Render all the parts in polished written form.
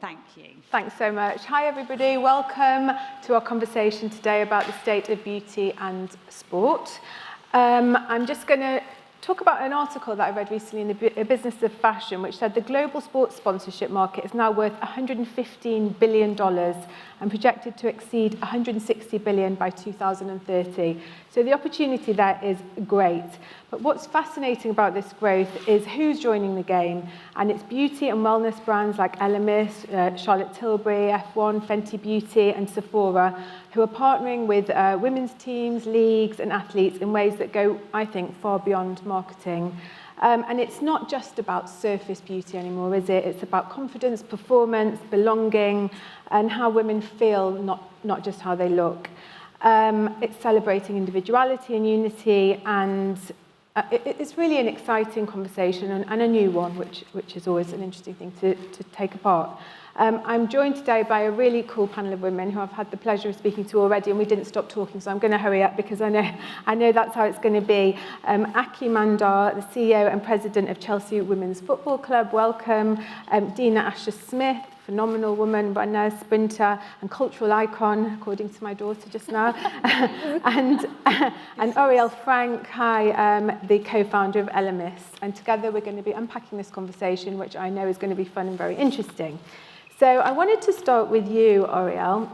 Thank you. Thanks so much. Hi everybody, welcome to our conversation today about the state of beauty and sport. I'm just going to talk about an article that I read recently in the Business of Fashion, which said the global sports sponsorship market is now worth $115 billion and projected to exceed $160 billion by 2030. So the opportunity there is great. But what's fascinating about this growth is who's joining the game. And it's beauty and wellness brands like ELEMIS, Charlotte Tilbury, F1, Fenty Beauty and Sephora, who are partnering with women's teams, leagues and athletes in ways that go, I think, far beyond marketing. And it's not just about surface beauty anymore, is it? It's about confidence, performance, belonging, and how women feel, not just how they look. It's celebrating individuality and unity, and it's really an exciting conversation and a new one, which is always an interesting thing to take apart. I'm joined today by a really cool panel of women who I've had the pleasure of speaking to already, and we didn't stop talking, so I'm going to hurry up because I know that's how it's going to be. Aki Mandhar, the CEO and President of Chelsea Women's Football Club, welcome. Dina Asher-Smith, phenomenal woman, runner, sprinter, and cultural icon, according to my daughter just now. and Oriele Frank, hi, the co-founder of ELEMIS. And together we're going to be unpacking this conversation, which I know is going to be fun and very interesting. So I wanted to start with you, Oriele.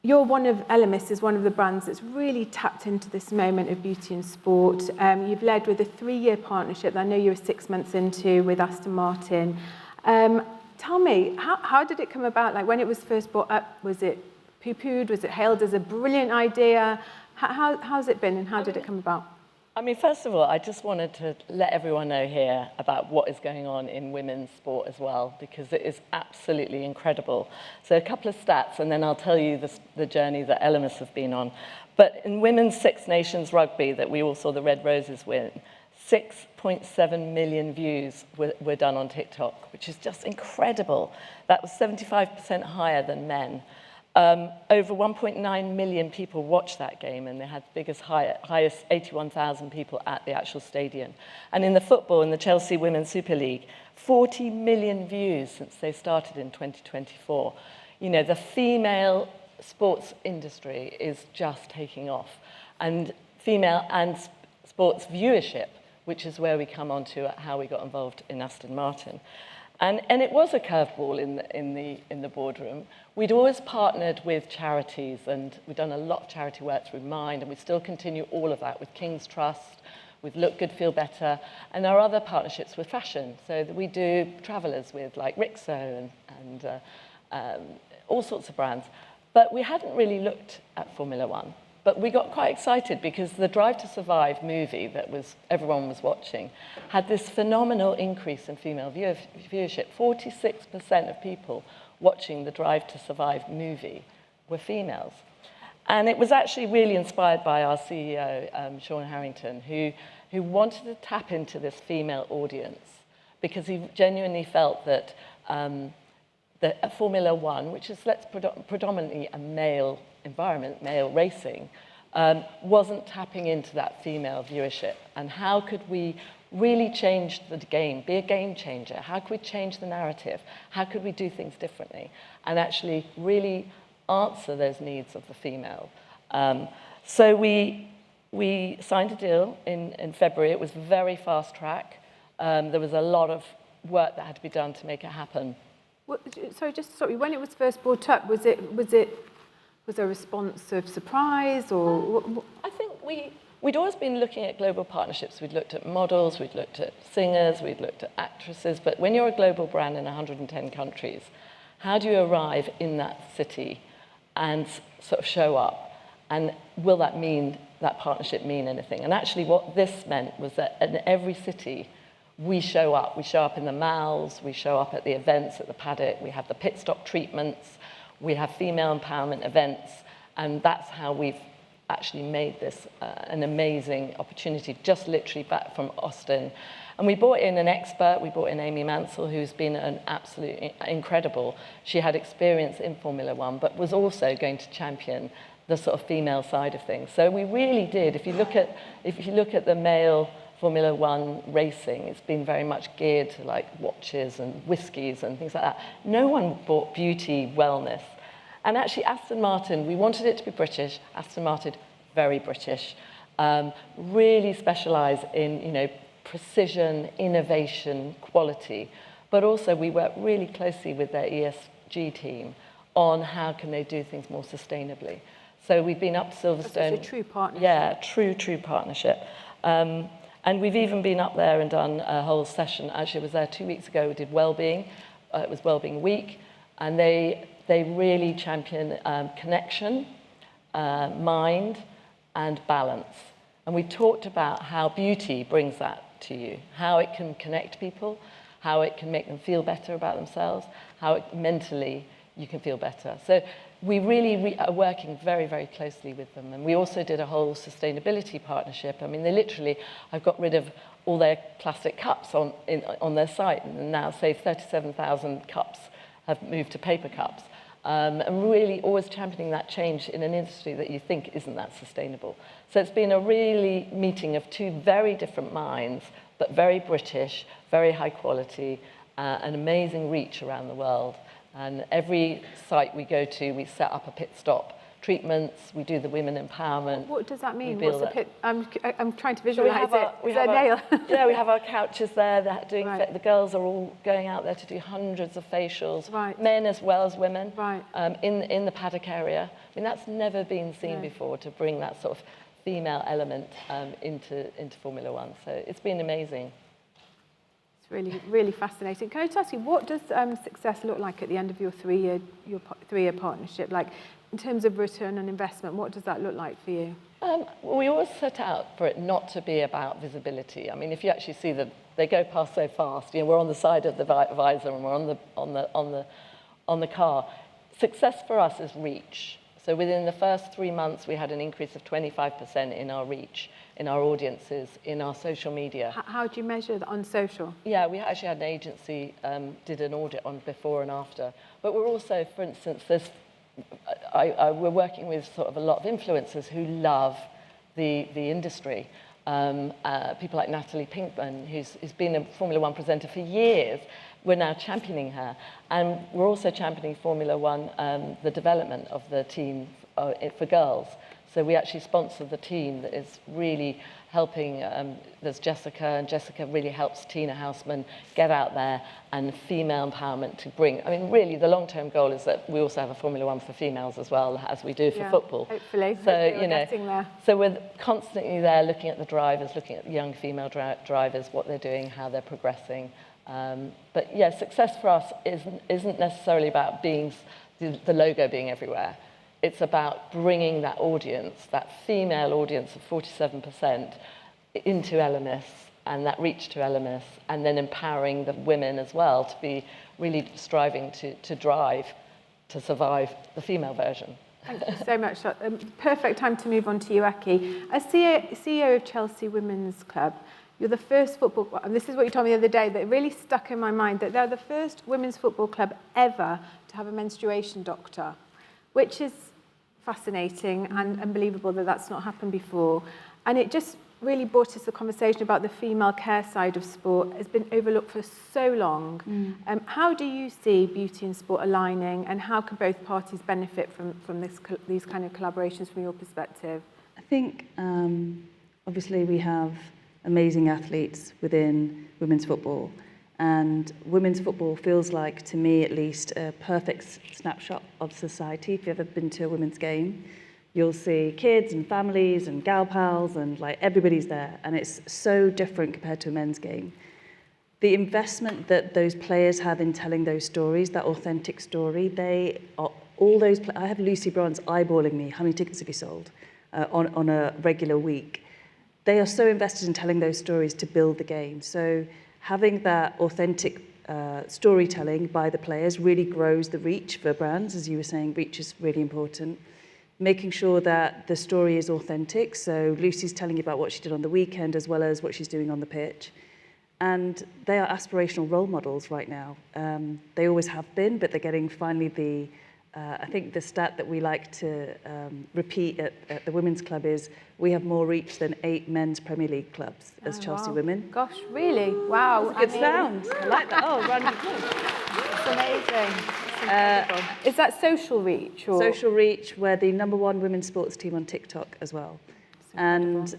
ELEMIS is one of the brands that's really tapped into this moment of beauty and sport. You've led with a 3-year partnership that I know you were 6 months into with Aston Martin. Tell me, how did it come about? Like when it was first brought up, was it poo-pooed? Was it hailed as a brilliant idea? How's it been and how did it come about? I mean, first of all, I just wanted to let everyone know here about what is going on in women's sport as well, because it is absolutely incredible. So a couple of stats, and then I'll tell you the journey that ELEMIS have been on. But in women's Six Nations rugby that we all saw the Red Roses win, 6.7 million views were done on TikTok, which is just incredible. That was 75% higher than men. Over 1.9 million people watched that game, and they had the highest 81,000 people at the actual stadium. And in the football, in the Chelsea Women's Super League, 40 million views since they started in 2024. You know, the female sports industry is just taking off. And female and sports viewership, which is where we come on to how we got involved in Aston Martin. And it was a curveball in the boardroom. We'd always partnered with charities, and we'd done a lot of charity work through Mind, and we still continue all of that with King's Trust, with Look Good, Feel Better, and our other partnerships with fashion. So that we do travellers with like Rixo and all sorts of brands. But we hadn't really looked at Formula One. But we got quite excited because the Drive to Survive movie that everyone was watching had this phenomenal increase in female viewership. 46% of people watching the Drive to Survive movie were females. And it was actually really inspired by our CEO, Sean Harrington, who wanted to tap into this female audience because he genuinely felt that Formula One, which is predominantly a male environment, male racing, wasn't tapping into that female viewership. And how could we really change the game, be a game changer? How could we change the narrative? How could we do things differently? And actually really answer those needs of the female. So we signed a deal in February. It was very fast track. There was a lot of work that had to be done to make it happen. Sorry, when it was first brought up, was there a response of surprise or? I think we'd always been looking at global partnerships. We'd looked at models, we'd looked at singers, we'd looked at actresses. But when you're a global brand in 110 countries, how do you arrive in that city and sort of show up? And will that partnership mean anything? And actually what this meant was that in every city, we show up. We show up in the malls, we show up at the events at the paddock, we have the pit stop treatments, we have female empowerment events, and that's how we've actually made this an amazing opportunity, just literally back from Austin. And we brought in an expert, we brought in Amy Mansell, who's been an absolutely incredible. She had experience in Formula One, but was also going to champion the sort of female side of things. So we really did, if you look at the male Formula One racing, it's been very much geared to like watches and whiskies and things like that. No one bought beauty, wellness. And actually Aston Martin, we wanted it to be British. Aston Martin, very British. Really specialise in, you know, precision, innovation, quality. But also we work really closely with their ESG team on how can they do things more sustainably. So we've been up to Silverstone. It's a true partnership. Yeah, true partnership. And we've even been up there and done a whole session. Actually, I was there 2 weeks ago. We did Wellbeing. It was Wellbeing Week. And they really champion connection, mind, and balance. And we talked about how beauty brings that to you, how it can connect people, how it can make them feel better about themselves, how it, mentally you can feel better. So we really are working very, very closely with them. And we also did a whole sustainability partnership. I mean, they literally, I've got rid of all their plastic cups on their site, and now say 37,000 cups have moved to paper cups. And really always championing that change in an industry that you think isn't that sustainable. So it's been a really meeting of two very different minds, but very British, very high quality, an amazing reach around the world. And every site we go to, we set up a pit stop treatments, we do the women empowerment. What does that mean? What's a pit? I'm trying to visualise We have nail? Yeah, we have our couches there. They're doing Right. The girls are all going out there to do hundreds of facials, Right. men as well as women, Right. in the paddock area. I mean, that's never been seen before, to bring that sort of female element into Formula One. So it's been amazing. It's really, really fascinating. Can I just ask you, what does success look like at the end of your three-year partnership? Like, in terms of return on investment, what does that look like for you? Well, we always set out for it not to be about visibility. I mean, if you actually see that they go past so fast, you know, we're on the side of the visor and we're on the car. Success for us is reach. So within the first 3 months, we had an increase of 25% in our reach, in our audiences, in our social media. How do you measure that on social? Yeah, we actually had an agency did an audit on before and after. But we're also, for instance, we're working with sort of a lot of influencers who love the industry. People like Natalie Pinkman, who's been a Formula One presenter for years. We're now championing her. And we're also championing Formula One, the development of the team for girls. So we actually sponsor the team that is really helping. There's Jessica, and Jessica really helps Tina Houseman get out there and female empowerment to bring. I mean, really, the long-term goal is that we also have a Formula One for females as well, as we do for football. Hopefully, so hopefully you know, getting there. so we're constantly there, looking at the drivers, looking at young female drivers, what they're doing, how they're progressing. But yeah, success for us isn't necessarily about being the logo being everywhere. It's about bringing that audience, that female audience of 47%, into ELEMIS, and that reach to ELEMIS, and then empowering the women as well to be really striving to drive, to survive the female version. Thank you so much. Perfect time to move on to you, Aki. As CEO of Chelsea Women's Club, you're the first football, and this is what you told me the other day, that really stuck in my mind, that they're the first women's football club ever to have a menstruation doctor, which is fascinating and unbelievable that that's not happened before. And it just really brought us the conversation about the female care side of sport has been overlooked for so long. How do you see beauty and sport aligning, and how can both parties benefit from these kind of collaborations from your perspective? I think obviously we have amazing athletes within women's football, and women's football feels like, to me at least, a perfect snapshot of society. If you've ever been to a women's game, you'll see kids and families and gal pals, and like everybody's there, and it's so different compared to a men's game. The investment that those players have in telling those stories, that authentic story, they are all those. I have Lucy Bronze eyeballing me, how many tickets have you sold on a regular week? They are so invested in telling those stories to build the game. So having that authentic storytelling by the players really grows the reach for brands. As you were saying, reach is really important. Making sure that the story is authentic. So Lucy's telling you about what she did on the weekend as well as what she's doing on the pitch. And they are aspirational role models right now. They always have been, but they're getting finally the I think the stat that we like to repeat at the women's club is we have more reach than 8 men's Premier League clubs as Chelsea wow. women. Gosh, really? Wow. That's a good sound. I like that. Oh, round of applause. It's amazing. It's incredible. Is that social reach? Or? Social reach, we're the #1 women's sports team on TikTok as well. And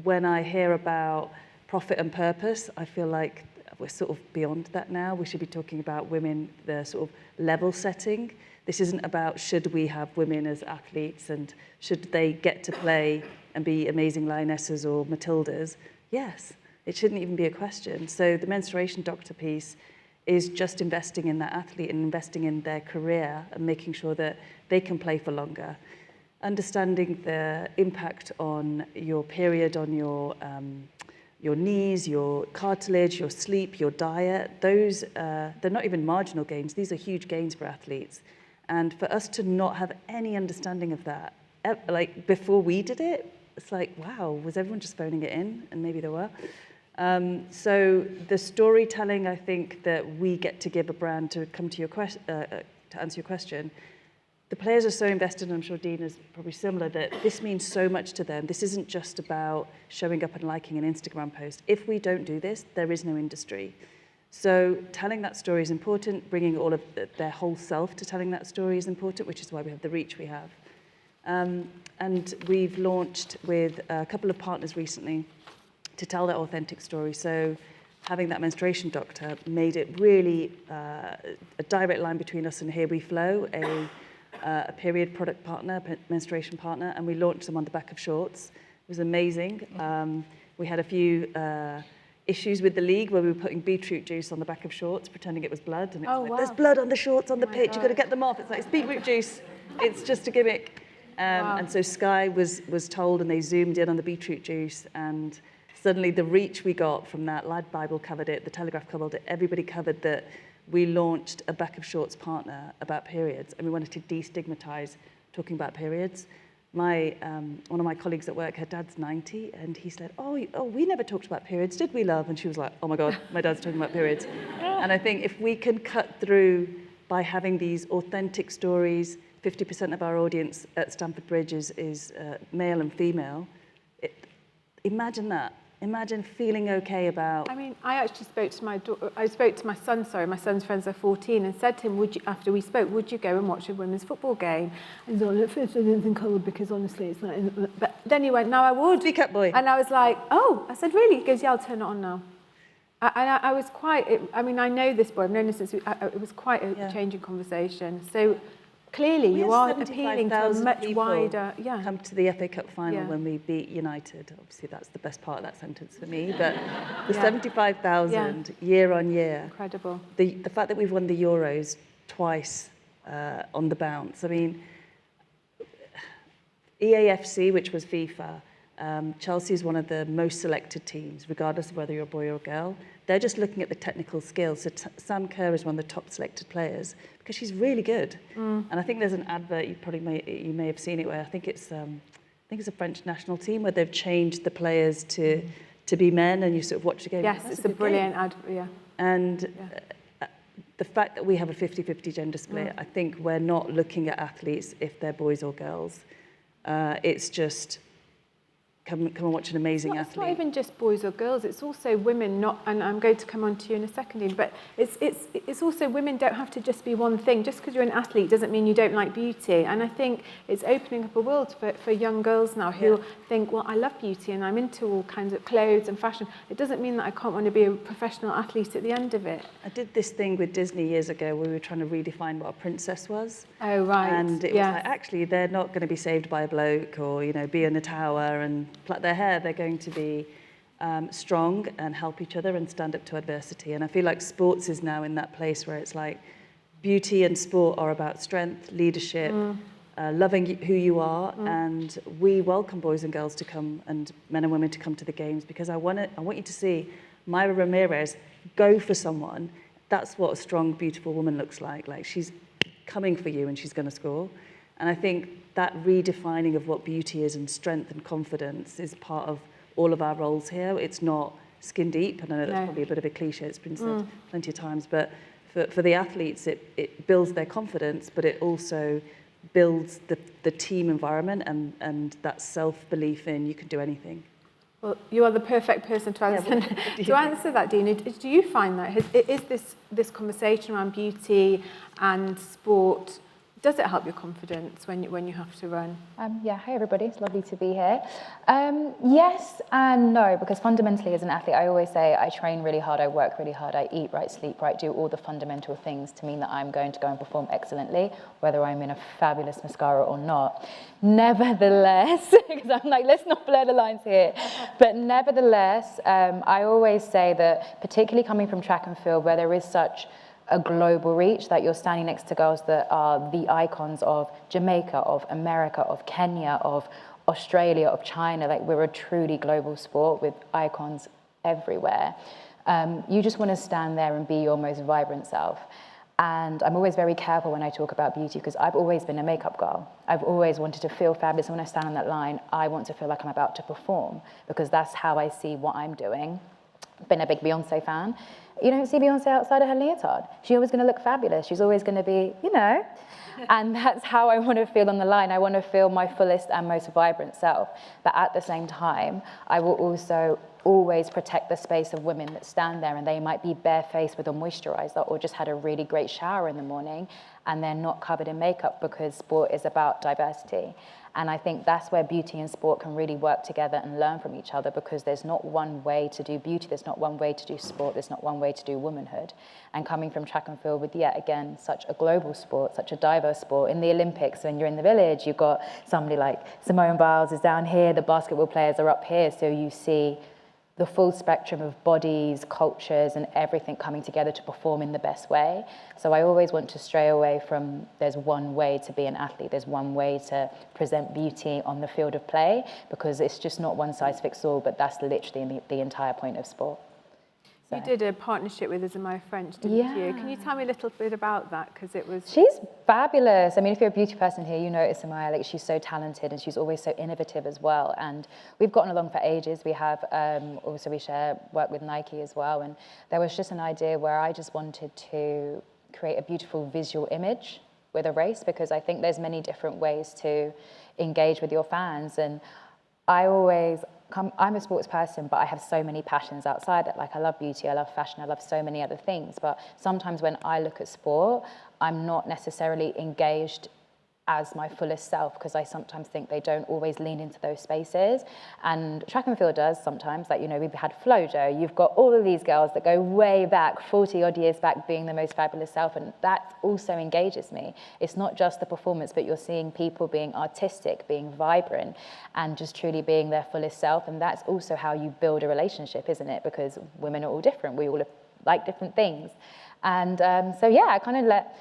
when I hear about profit and purpose, I feel like we're sort of beyond that now. We should be talking about women, the sort of level setting. This isn't about should we have women as athletes and should they get to play and be amazing lionesses or Matildas. Yes, it shouldn't even be a question. So the menstruation doctor piece is just investing in that athlete and investing in their career and making sure that they can play for longer. Understanding the impact on your period, on your knees, your cartilage, your sleep, your diet, those, they're not even marginal gains. These are huge gains for athletes. And for us to not have any understanding of that, like before we did it, it's like, wow, was everyone just phoning it in? And maybe there were. So the storytelling, I think, that we get to give a brand to come to your to answer your question, the players are so invested, and I'm sure Dina's probably similar, that this means so much to them. This isn't just about showing up and liking an Instagram post. If we don't do this, there is no industry. So telling that story is important, bringing all of their whole self to telling that story is important, which is why we have the reach we have. And we've launched with a couple of partners recently to tell that authentic story. So having that menstruation doctor made it really a direct line between us and Here We Flow, a period product partner, menstruation partner, and we launched them on the back of shorts. It was amazing. We had a few issues with the league where we were putting beetroot juice on the back of shorts, pretending it was blood, and it was like, there's blood on the shorts on the pitch, you've got to get them off. It's like, it's beetroot juice, it's just a gimmick. And so Sky was told, and they zoomed in on the beetroot juice, and suddenly the reach we got from that, Lad Bible covered it, the Telegraph covered it, everybody covered that. We launched a back of shorts partner about periods, and we wanted to destigmatize talking about periods. One of my colleagues at work, her dad's 90, and he said, oh, we never talked about periods, did we, love? And she was like, oh my God, my dad's talking about periods. And I think if we can cut through by having these authentic stories, 50% of our audience at Stamford Bridge is male and female, imagine that. Imagine feeling okay about... I mean, I actually spoke to my son, my son's friends are 14, and said to him, after we spoke, would you go and watch a women's football game? And he's like, at first I didn't think I would, because honestly, it's not... But then he went, no, I would. Speak up, boy. And I was like, oh. I said, really? He goes, yeah, I'll turn it on now. I was quite... I know this boy, I've known him since... It was quite a changing conversation. So... Clearly, you are appealing to a much wider... come to the FA Cup final when we beat United. Obviously, that's the best part of that sentence for me. But the 75,000 year on year. Incredible. The fact that we've won the Euros twice on the bounce. I mean, EAFC, which was FIFA, Chelsea is one of the most selected teams, regardless of whether you're a boy or a girl. They're just looking at the technical skills. So Sam Kerr is one of the top selected players because she's really good. And I think there's an advert you may have seen it where I think it's a French national team where they've changed the players to be men, and you sort of watch the game. Yes, it's a brilliant ad. Yeah. And the fact that we have a 50-50 gender split, I think we're not looking at athletes if they're boys or girls. It's just come and watch an amazing athlete. It's not even just boys or girls, it's also women, and I'm going to come on to you in a second, but it's also women don't have to just be one thing. Just because you're an athlete doesn't mean you don't like beauty. And I think it's opening up a world for young girls now who think, well, I love beauty and I'm into all kinds of clothes and fashion. It doesn't mean that I can't want to be a professional athlete at the end of it. I did this thing with Disney years ago where we were trying to redefine what a princess was. Oh, right. And it was like, actually, they're not going to be saved by a bloke or, be in a tower and plait their hair. They're going to be strong and help each other and stand up to adversity. And I feel like sports is now in that place where it's like beauty and sport are about strength, leadership, loving who you are. And we welcome boys and girls to come, and men and women to come to the games, because I want you to see Myra Ramirez go for someone. That's what a strong, beautiful woman looks like. Like, she's coming for you and she's going to score. And I think that redefining of what beauty is and strength and confidence is part of all of our roles here. It's not skin deep, and I know that's probably a bit of a cliche, it's been said plenty of times, but For the athletes, it builds their confidence, but it also builds the team environment and that self-belief in you can do anything. Well, you are the perfect person to answer that, Dina. Do you find that is this conversation around beauty and sport, does it help your confidence when you have to run? Yeah, hi everybody, it's lovely to be here. Yes and no, because fundamentally as an athlete, I always say I train really hard, I work really hard, I eat right, sleep right, do all the fundamental things to mean that I'm going to go and perform excellently, whether I'm in a fabulous mascara or not. Nevertheless, because I'm like, let's not blur the lines here, but nevertheless, I always say that particularly coming from track and field where there is such a global reach, that you're standing next to girls that are the icons of Jamaica, of America, of Kenya, of Australia, of China. Like, we're a truly global sport with icons everywhere. You just want to stand there and be your most vibrant self. And I'm always very careful when I talk about beauty because I've always been a makeup girl. I've always wanted to feel fabulous. When I stand on that line, I want to feel like I'm about to perform because that's how I see what I'm doing. Been a big Beyonce fan. You don't see Beyonce outside of her leotard. She's always going to look fabulous. She's always going to be, you know, and that's how I want to feel on the line. I want to feel my fullest and most vibrant self. But at the same time, I will also always protect the space of women that stand there and they might be barefaced with a moisturizer or just had a really great shower in the morning and they're not covered in makeup because sport is about diversity. And I think that's where beauty and sport can really work together and learn from each other because there's not one way to do beauty, there's not one way to do sport, there's not one way to do womanhood. And coming from track and field with, yet again, such a global sport, such a diverse sport. In the Olympics, when you're in the village, you've got somebody like Simone Biles is down here, the basketball players are up here, so you see the full spectrum of bodies, cultures, and everything coming together to perform in the best way. So I always want to stray away from there's one way to be an athlete, there's one way to present beauty on the field of play, because it's just not one size fits all, but that's literally the entire point of sport. So. You did a partnership with Isabella French, didn't you? Can you tell me a little bit about that? Because it was... She's fabulous. I mean, if you're a beauty person here, you know Isabella, like, she's so talented and she's always so innovative as well. And we've gotten along for ages. We have, also we share work with Nike as well. And there was just an idea where I just wanted to create a beautiful visual image with a race, because I think there's many different ways to engage with your fans. And I'm a sports person, but I have so many passions outside it. Like, I love beauty, I love fashion, I love so many other things. But sometimes when I look at sport, I'm not necessarily engaged as my fullest self, because I sometimes think they don't always lean into those spaces. And track and field does sometimes. Like, you know, we've had Flojo, you've got all of these girls that go way back, 40 odd years back, being the most fabulous self, and that also engages me. It's not just the performance, but you're seeing people being artistic, being vibrant, and just truly being their fullest self. And that's also how you build a relationship, isn't it? Because women are all different, we all like different things. And so yeah, I kind of let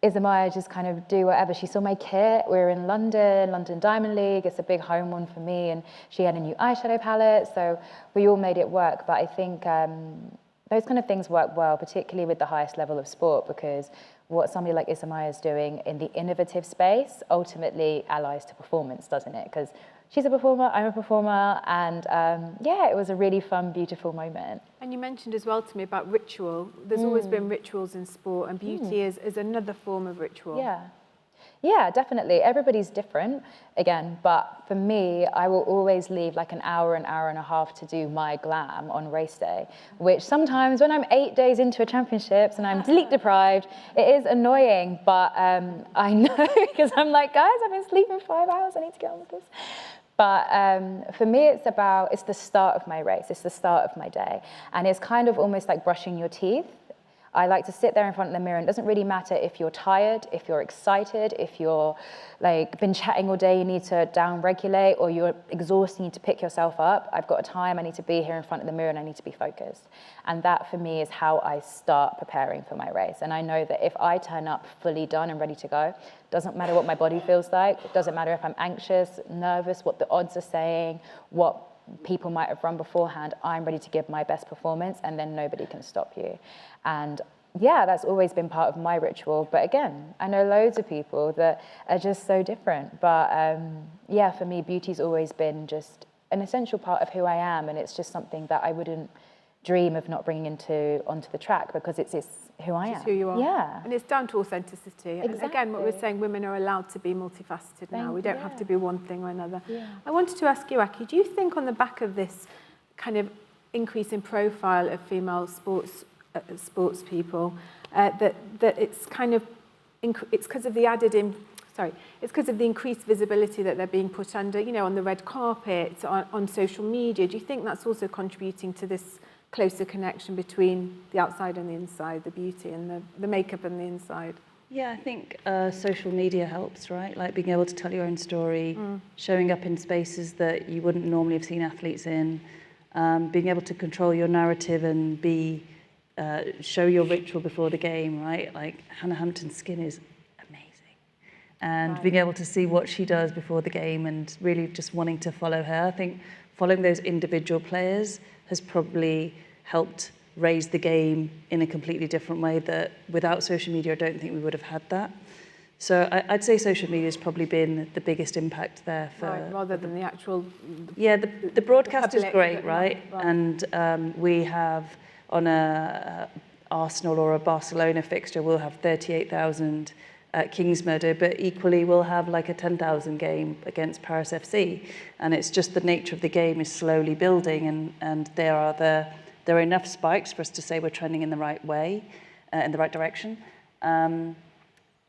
Isabella just kind of do whatever. She saw my kit. We were in London Diamond League. It's a big home one for me. And she had a new eyeshadow palette. So we all made it work. But I think those kind of things work well, particularly with the highest level of sport, because what somebody like Isabella is doing in the innovative space ultimately allies to performance, doesn't it? Because she's a performer, I'm a performer, and yeah, it was a really fun, beautiful moment. And you mentioned as well to me about ritual. There's always been rituals in sport, and beauty is another form of ritual. Yeah, definitely. Everybody's different, again, but for me, I will always leave like an hour and a half to do my glam on race day, which sometimes when I'm 8 days into a championships and I'm sleep deprived, it is annoying, but I know, because I'm like, guys, I've been sleeping 5 hours, I need to get on with this. But for me, it's the start of my race. It's the start of my day. And it's kind of almost like brushing your teeth. I like to sit there in front of the mirror, and it doesn't really matter if you're tired, if you're excited, if you're like been chatting all day, you need to down-regulate, or you're exhausted, you need to pick yourself up. I've got a time, I need to be here in front of the mirror and I need to be focused. And that for me is how I start preparing for my race. And I know that if I turn up fully done and ready to go, doesn't matter what my body feels like, it doesn't matter if I'm anxious, nervous, what the odds are saying, what people might have run beforehand, I'm ready to give my best performance, and then nobody can stop you. And yeah, that's always been part of my ritual. But again, I know loads of people that are just so different. But yeah, for me, beauty's always been just an essential part of who I am, and it's just something that I wouldn't dream of not bringing onto the track, because it's who I am. It's who you are. Yeah. And it's down to authenticity. And again, what we're Exactly. saying, women are allowed to be multifaceted now. We don't have yeah. to be one thing or another. Yeah. I wanted to ask you, Aki, do you think on the back of this kind of increase in profile of female sports people, that it's kind of, it's because of the it's because of the increased visibility that they're being put under, you know, on the red carpet, on social media. Do you think that's also contributing to this closer connection between the outside and the inside, the beauty and the makeup and the inside? Yeah, I think social media helps, right? Like being able to tell your own story, showing up in spaces that you wouldn't normally have seen athletes in, being able to control your narrative and show your ritual before the game, right? Like Hannah Hampton's skin is amazing. And being able to see what she does before the game and really just wanting to follow her. I think following those individual players has probably helped raise the game in a completely different way that without social media, I don't think we would have had that. So I'd say social media has probably been the biggest impact there. Rather than the actual... Yeah, the broadcast is great, right? Right. And we have on a Arsenal or a Barcelona fixture, we'll have 38,000 at Kingsmeadow, but equally we'll have like a 10,000 game against Paris FC. And it's just the nature of the game is slowly building, and there are enough spikes for us to say we're trending in the right way, in the right direction. And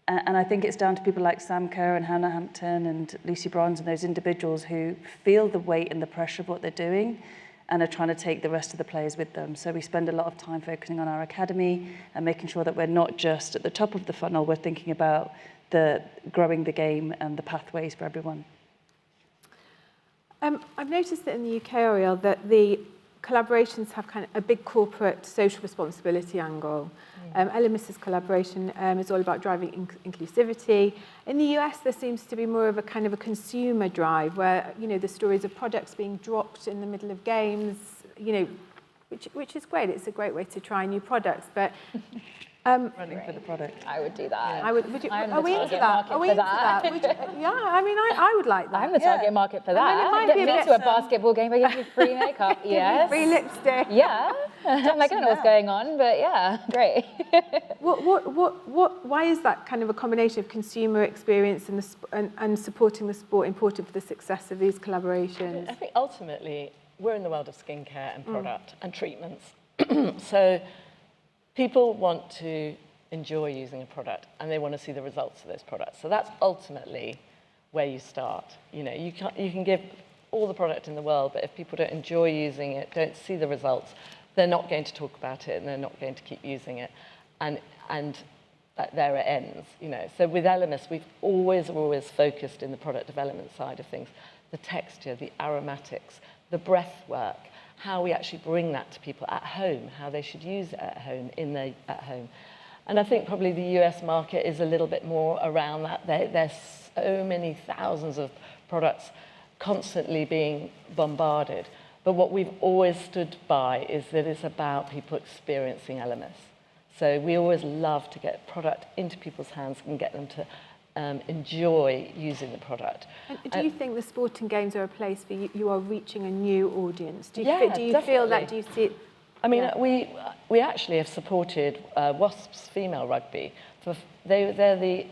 I think it's down to people like Sam Kerr and Hannah Hampton and Lucy Bronze and those individuals who feel the weight and the pressure of what they're doing and are trying to take the rest of the players with them. So we spend a lot of time focusing on our academy and making sure that we're not just at the top of the funnel, we're thinking about growing the game and the pathways for everyone. I've noticed that in the UK, Oriele, that the collaborations have kind of a big corporate social responsibility angle. ELEMIS' collaboration is all about driving inclusivity. In the US, there seems to be more of a kind of a consumer drive where, you know, the stories of products being dropped in the middle of games, you know, which is great. It's a great way to try new products, but... Running for the product. I would do that. Are we into that? Yeah, I mean, I would like that. I'm the target market for that. I mean, it might Get be a me bit to a basketball game, I give you free makeup. Yes. Free lipstick. Yeah. I don't know what's going on, but yeah, great. Why is that kind of a combination of consumer experience and supporting the sport important for the success of these collaborations? I think ultimately we're in the world of skincare and product and treatments. So people want to enjoy using a product and they want to see the results of those products. So that's ultimately where you start. You know, you can give all the product in the world, but if people don't enjoy using it, don't see the results, they're not going to talk about it and they're not going to keep using it. And there it ends, you know. So with ELEMIS, we've always focused in the product development side of things, the texture, the aromatics, the breath work, how we actually bring that to people at home, how they should use it at home, at home. And I think probably the US market is a little bit more around that. There's so many thousands of products constantly being bombarded. But what we've always stood by is that it's about people experiencing ELEMIS. So we always love to get product into people's hands and get them to enjoy using the product. And do you think the sporting games are a place where you are reaching a new audience? Do you definitely. feel that? Do you see it? I mean, we actually have supported Wasps female rugby. They're the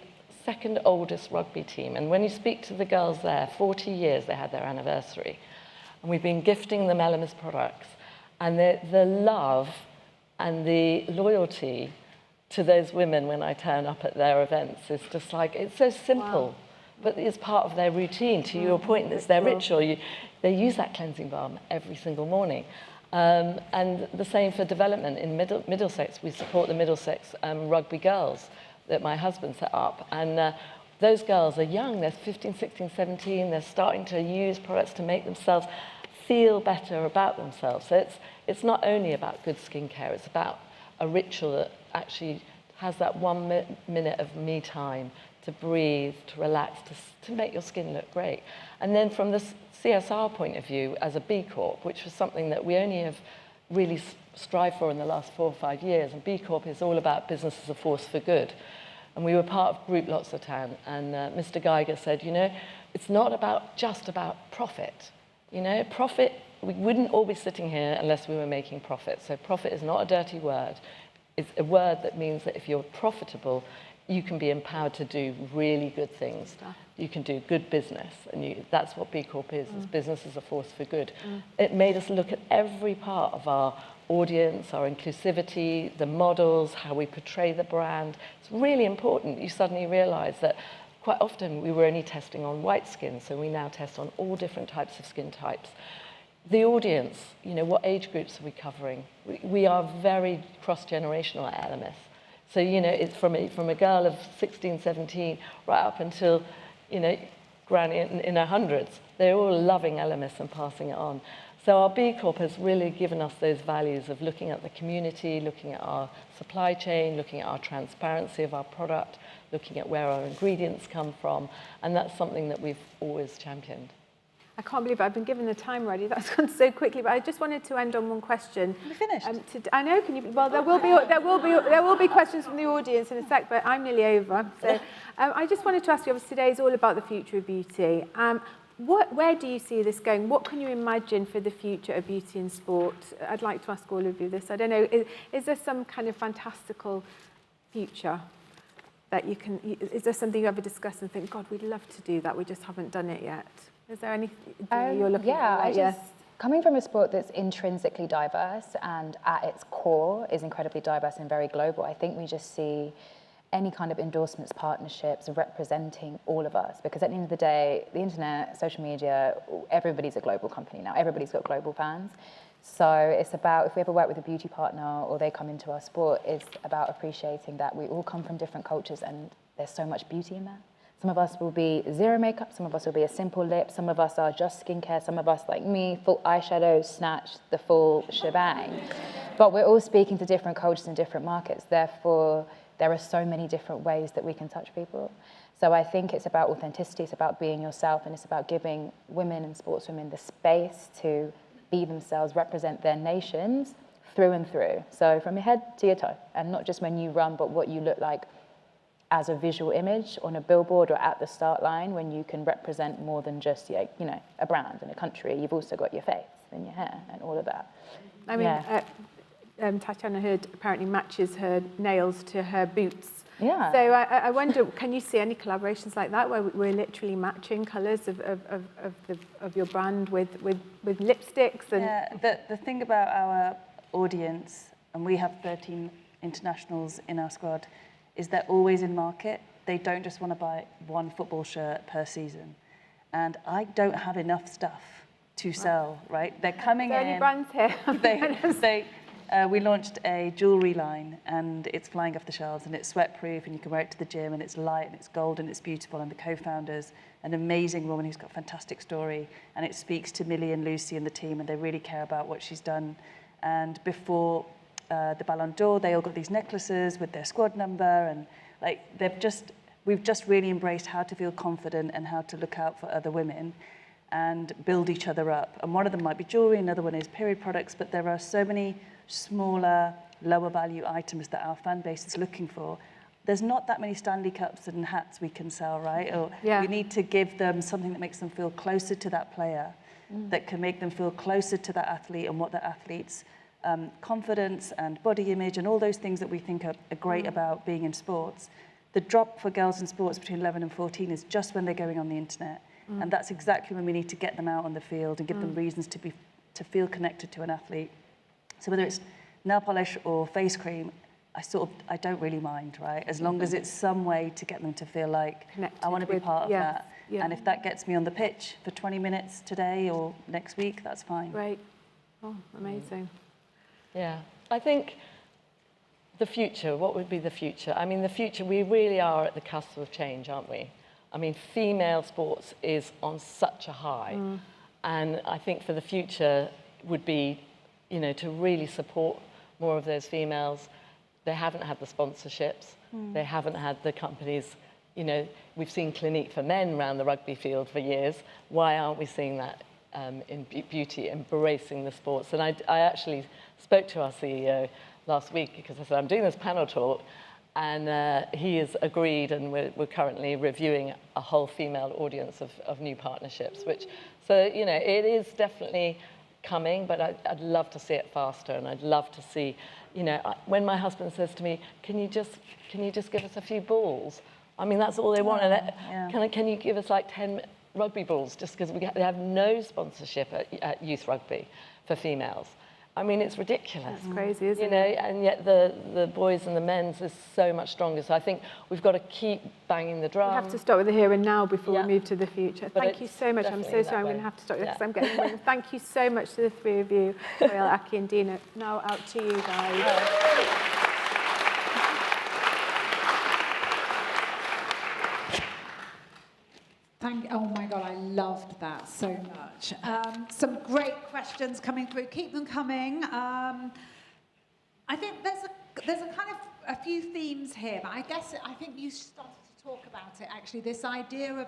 second oldest rugby team. And when you speak to the girls there, 40 years they had their anniversary. And we've been gifting them ELEMIS products. And the love and the loyalty to those women when I turn up at their events is just like, it's so simple, but it's part of their routine. To your point, it's their ritual. They use that cleansing balm every single morning. And the same for development in Middlesex. We support the Middlesex rugby girls that my husband set up. And those girls are young, they're 15, 16, 17, they're starting to use products to make themselves feel better about themselves. So it's not only about good skincare, it's about a ritual that actually has that 1 minute of me time to breathe, to relax, to make your skin look great. And then from the CSR point of view, as a B Corp, which was something that we only have really strived for in the last 4 or 5 years, and B Corp is all about business as a force for good. And we were part of Group L'Occitane, and Mr. Geiger said, you know, it's not just about profit. You know, profit, we wouldn't all be sitting here unless we were making profit. So profit is not a dirty word. is a word that means that if you're profitable, you can be empowered to do really good things. You can do good business, and that's what B Corp is business as a force for good. It made us look at every part of our audience, our inclusivity, the models, how we portray the brand. It's really important. You suddenly realise that quite often we were only testing on white skin, so we now test on all different types of skin types. The audience, what age groups are we covering? We are very cross-generational at ELEMIS. So, it's from a girl of 16, 17, right up until, granny in her hundreds. They're all loving ELEMIS and passing it on. So our B Corp has really given us those values of looking at the community, looking at our supply chain, looking at our transparency of our product, looking at where our ingredients come from, and that's something that we've always championed. I can't believe I've been given the time already. That's gone so quickly. But I just wanted to end on one question. You finished? I know. Can you? Well, there will be questions from the audience in a sec, but I'm nearly over. So I just wanted to ask you. Obviously, today is all about the future of beauty. Where do you see this going? What can you imagine for the future of beauty and sport? I'd like to ask all of you this. I don't know. Is there some kind of fantastical future that you can? Is there something you ever discuss and think, God, we'd love to do that. We just haven't done it yet. Is there anything you're looking at? Yeah, coming from a sport that's intrinsically diverse and at its core is incredibly diverse and very global, I think we just see any kind of endorsements, partnerships representing all of us. Because at the end of the day, the internet, social media, everybody's a global company now. Everybody's got global fans. So it's about, if we ever work with a beauty partner or they come into our sport, it's about appreciating that we all come from different cultures and there's so much beauty in that. Some of us will be zero makeup, some of us will be a simple lip, some of us are just skincare, some of us, like me, full eyeshadow, snatch, the full shebang. But we're all speaking to different cultures and different markets. Therefore, there are so many different ways that we can touch people. So I think it's about authenticity, it's about being yourself, and it's about giving women and sportswomen the space to be themselves, represent their nations through and through. So from your head to your toe, and not just when you run, but what you look like as a visual image on a billboard or at the start line, when you can represent more than just, a brand and a country. You've also got your face and your hair and all of that. I mean, Tatiana Hood apparently matches her nails to her boots. Yeah. So I wonder, can you see any collaborations like that where we're literally matching colours of your brand with lipsticks? And yeah, the thing about our audience, and we have 13 internationals in our squad, is they're always in market. They don't just want to buy one football shirt per season. And I don't have enough stuff to sell, right? They're coming in. Any brands here? We launched a jewellery line, and it's flying off the shelves, and it's sweat-proof, and you can wear it to the gym, and it's light, and it's gold, and it's beautiful. And the co-founders, an amazing woman who's got a fantastic story, and it speaks to Millie and Lucy and the team, and they really care about what she's done. And before the Ballon d'Or, they all got these necklaces with their squad number, and we've just really embraced how to feel confident and how to look out for other women and build each other up. And one of them might be jewelry, another one is period products, but there are so many smaller, lower value items that our fan base is looking for. There's not that many Stanley Cups and hats we can sell, right? Or we need to give them something that makes them feel closer to that player, that can make them feel closer to that athlete and what that athlete's confidence and body image and all those things that we think are great about being in sports. The drop for girls in sports between 11 and 14 is just when they're going on the internet. And that's exactly when we need to get them out on the field and give them reasons to feel connected to an athlete. So whether it's nail polish or face cream, I don't really mind, right? As long as it's some way to get them to feel like connected I want to be part of that. Yeah. And if that gets me on the pitch for 20 minutes today or next week, that's fine. Great. Oh, amazing. Yeah, I think the future, what would be the future? I mean, the future, we really are at the cusp of change, aren't we? I mean, female sports is on such a high. And I think for the future would be, to really support more of those females. They haven't had the sponsorships. They haven't had the companies, we've seen Clinique for men around the rugby field for years. Why aren't we seeing that in beauty, embracing the sports? And I actually spoke to our CEO last week because I said, I'm doing this panel talk, and he has agreed, and we're currently reviewing a whole female audience of new partnerships, so it is definitely coming, but I'd love to see it faster, and I'd love to see You know, when my husband says to me, can you just give us a few balls? I mean, that's all they want. And can you give us like 10 rugby balls? Just because they have no sponsorship at youth rugby for females. I mean, it's ridiculous. It's crazy, isn't it? You know, and yet the boys and the men's is so much stronger. So I think we've got to keep banging the drum. We have to start with the here and now before we move to the future. But Thank you so much. I'm so sorry I'm going to have to stop you because I'm getting rid. Thank you so much to the three of you, Oriele, Aki and Dina. Now out to you guys. Oh my God, I loved that so much. Some great questions coming through. Keep them coming. I think there's a kind of a few themes here, but I think you started to talk about it actually. This idea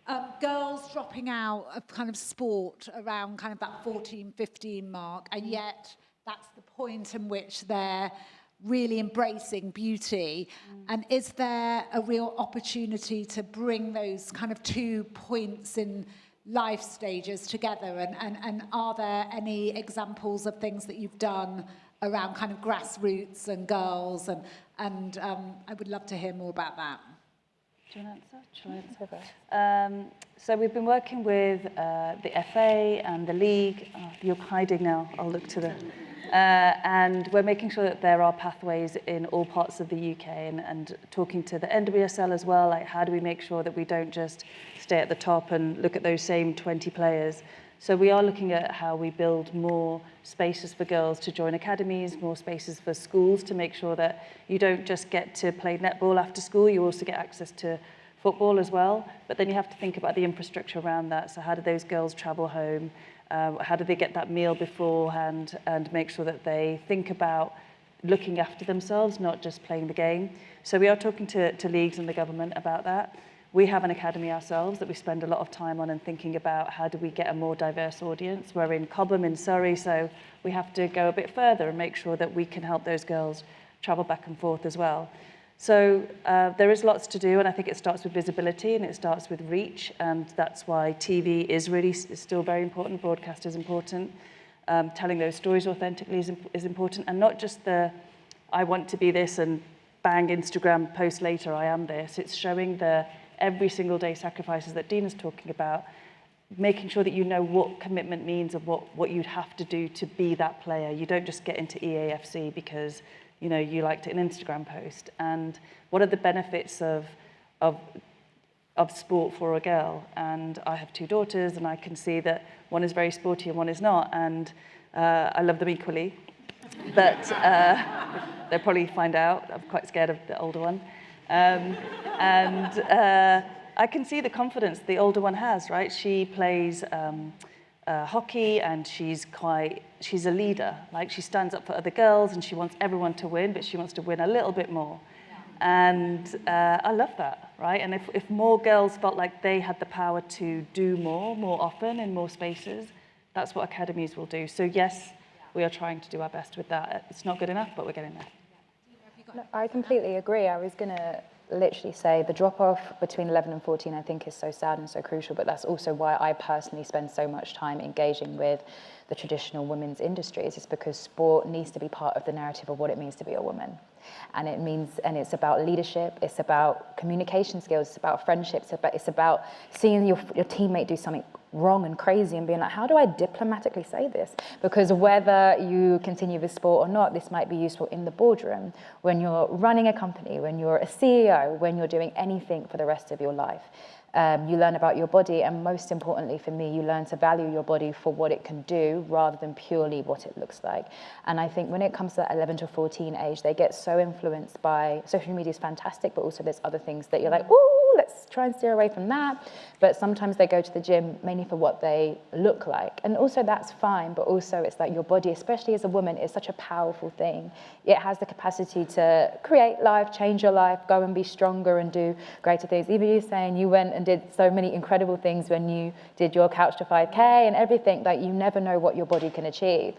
of girls dropping out of kind of sport around kind of that 14, 15 mark, and yet that's the point in which they're really embracing beauty. And is there a real opportunity to bring those kind of 2 points in life stages together? And are there any examples of things that you've done around kind of grassroots and girls? And I would love to hear more about that. Do you want to answer? Shall I answer? So we've been working with the FA and the league. Oh, you're hiding now. I'll look to the... and we're making sure that there are pathways in all parts of the UK and talking to the NWSL as well, like how do we make sure that we don't just stay at the top and look at those same 20 players. So we are looking at how we build more spaces for girls to join academies, more spaces for schools to make sure that you don't just get to play netball after school, you also get access to football as well. But then you have to think about the infrastructure around that. So how do those girls travel home? How do they get that meal beforehand and make sure that they think about looking after themselves, not just playing the game? So we are talking to leagues and the government about that. We have an academy ourselves that we spend a lot of time on and thinking about how do we get a more diverse audience. We're in Cobham in Surrey, so we have to go a bit further and make sure that we can help those girls travel back and forth as well. So there is lots to do, and I think it starts with visibility and it starts with reach, and that's why TV is still very important, broadcast is important, telling those stories authentically is important, and not just the I want to be this and bang Instagram post later I am this. It's showing the every single day sacrifices that Dina's talking about, making sure that you know what commitment means of what you'd have to do to be that player. You don't just get into EAFC because you know, you liked an Instagram post, and what are the benefits of sport for a girl? And I have 2 daughters, and I can see that one is very sporty and one is not, and I love them equally, but they'll probably find out. I'm quite scared of the older one, I can see the confidence the older one has, right? She plays hockey, and she's a leader. Like, she stands up for other girls and she wants everyone to win, but she wants to win a little bit more. And I love that, right? And if more girls felt like they had the power to do more often in more spaces, that's what academies will do. So yes, we are trying to do our best with that. It's not good enough, but we're getting there. No, I completely agree. I was going to literally say the drop-off between 11 and 14 I think is so sad and so crucial, but that's also why I personally spend so much time engaging with the traditional women's industries, is because sport needs to be part of the narrative of what it means to be a woman. And it's about leadership, it's about communication skills, it's about friendships, it's about seeing your teammate do something wrong and crazy and being like, how do I diplomatically say this? Because whether you continue with sport or not, this might be useful in the boardroom, when you're running a company, when you're a CEO, when you're doing anything for the rest of your life. You learn about your body, and most importantly for me, you learn to value your body for what it can do rather than purely what it looks like. And I think when it comes to that 11 to 14 age, they get so influenced by social media is fantastic, but also there's other things that you're like, ooh, let's try and steer away from that. But sometimes they go to the gym mainly for what they look like. And also that's fine, but also it's like your body, especially as a woman, is such a powerful thing. It has the capacity to create life, change your life, go and be stronger and do greater things. Even you saying you went and did so many incredible things when you did your Couch to 5K and everything, like you never know what your body can achieve.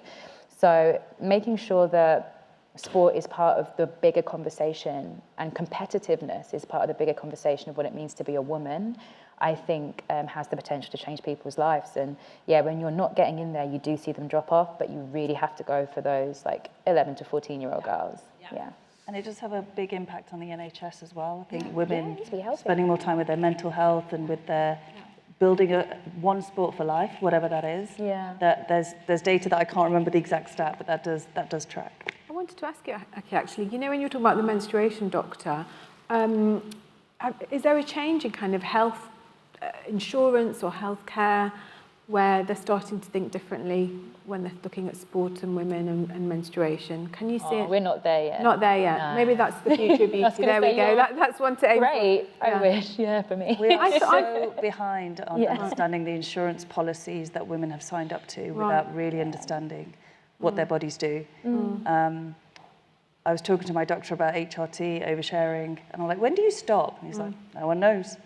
So making sure that sport is part of the bigger conversation, and competitiveness is part of the bigger conversation of what it means to be a woman, I think has the potential to change people's lives. And yeah, when you're not getting in there, you do see them drop off, but you really have to go for those like 11 to 14-year-old girls. Yeah. And it does have a big impact on the NHS as well. I think women Yeah, spending more time with their mental health and with their building one sport for life, whatever that is. Yeah. That there's data that I can't remember the exact stat, but that does track. I wanted to ask you, Aki, actually, you know, when you were talking about the menstruation doctor, is there a change in kind of health insurance or healthcare where they're starting to think differently when they're looking at sport and women and menstruation? Can you see it? We're not there yet. Not there yet. No. Maybe that's the future of beauty. There we go. That's one to aim Great. for. I wish, for me. We are so behind on understanding the insurance policies that women have signed up to without really understanding what their bodies do. I was talking to my doctor about HRT, oversharing, and I'm like, when do you stop? And he's like, no one knows.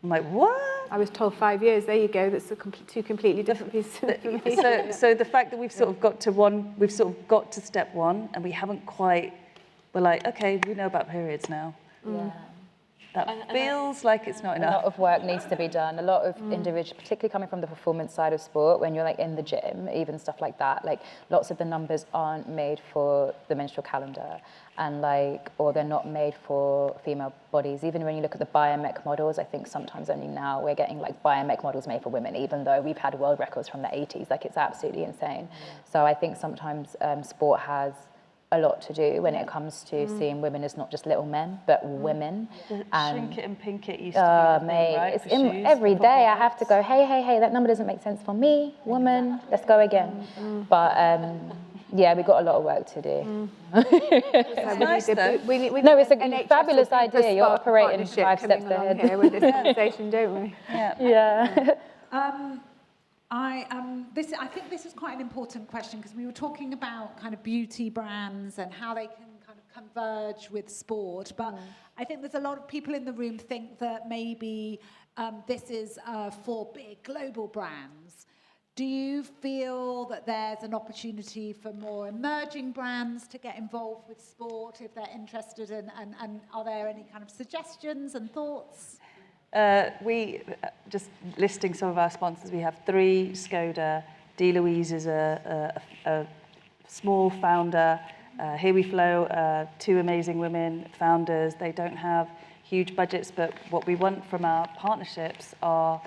I'm like, what? I was told 5 years. There you go. That's two completely different pieces of information. So the fact that we've sort of got to step one, and we haven't quite. We're like, okay, we know about periods now. Yeah. That feels like it's not enough. A lot of work needs to be done. A lot of individuals, particularly coming from the performance side of sport, when you're like in the gym, even stuff like that, like lots of the numbers aren't made for the menstrual calendar, and or they're not made for female bodies. Even when you look at the biomech models, I think sometimes only now we're getting like biomech models made for women, even though we've had world records from the 80s. Like it's absolutely insane. So I think sometimes sport has a lot to do when it comes to seeing women as not just little men, but women. Shrink it and pink it used to be the thing, right? It's every day I have to go, hey, that number doesn't make sense for me, woman, let's go again. But we've got a lot of work to do. It's nice though. It's a fabulous idea. You're operating 5 steps ahead. Here with this conversation, don't we? Yeah. I think this is quite an important question, because we were talking about kind of beauty brands and how they can kind of converge with sport. But I think there's a lot of people in the room think that maybe this is for big global brands. Do you feel that there's an opportunity for more emerging brands to get involved with sport if they're interested in, and are there any kind of suggestions and thoughts? We, just listing some of our sponsors, we have 3 Skoda. D. Louise is a small founder. Here We Flow, 2 amazing women founders. They don't have huge budgets, but what we want from our partnerships are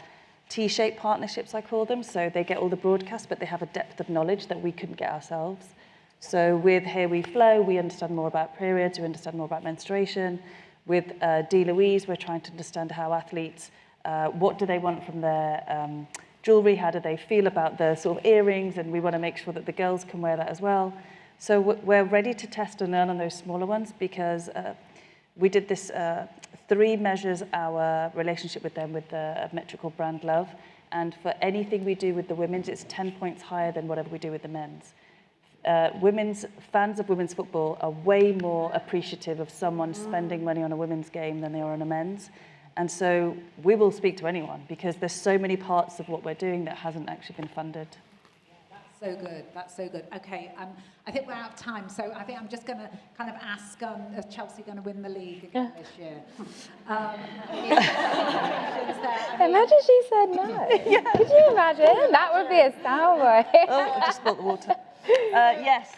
T-shaped partnerships, I call them. So they get all the broadcasts, but they have a depth of knowledge that we couldn't get ourselves. So with Here We Flow, we understand more about periods, we understand more about menstruation. With D. Louise, we're trying to understand how athletes, what do they want from their jewellery, how do they feel about the sort of earrings, and we want to make sure that the girls can wear that as well. So we're ready to test and learn on those smaller ones, because we did this 3 measures our relationship with them with a metric called Brand Love, and for anything we do with the women's, it's 10 points higher than whatever we do with the men's. Fans of women's football are way more appreciative of someone spending money on a women's game than they are on a men's. And so we will speak to anyone, because there's so many parts of what we're doing that hasn't actually been funded. That's so good. Okay, I think we're out of time, so I think I'm just going to kind of ask, is Chelsea going to win the league again this year? Imagine she said no. Could you imagine? That would be a soundbite. Oh, I just spilled the water. Yes.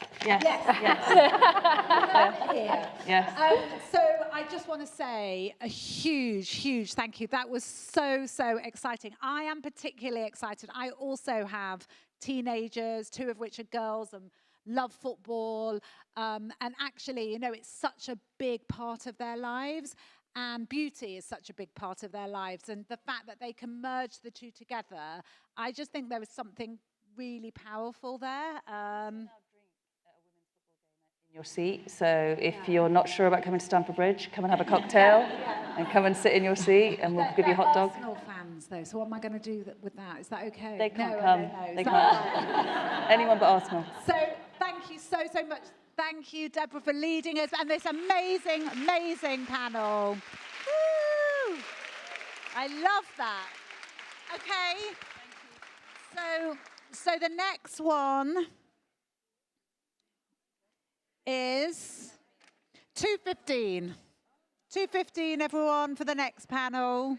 So I just want to say a huge thank you. That was so exciting. I am particularly excited. I also have teenagers, 2 of which are girls and love football. And actually, it's such a big part of their lives. And beauty is such a big part of their lives. And the fact that they can merge the 2 together, I just think there is something really powerful there. In your seat. So if you're not sure about coming to Stamford Bridge, come and have a cocktail and come and sit in your seat, and we'll give you a hot dog. Arsenal fans, though. So what am I going to do with that? Is that okay? They can't come. They can't. Anyone but Arsenal. So thank you so much. Thank you, Deborah, for leading us and this amazing panel. Woo! I love that. Okay. Thank you. So the next one. We're going to is 2:15. 2:15, everyone, for the next panel.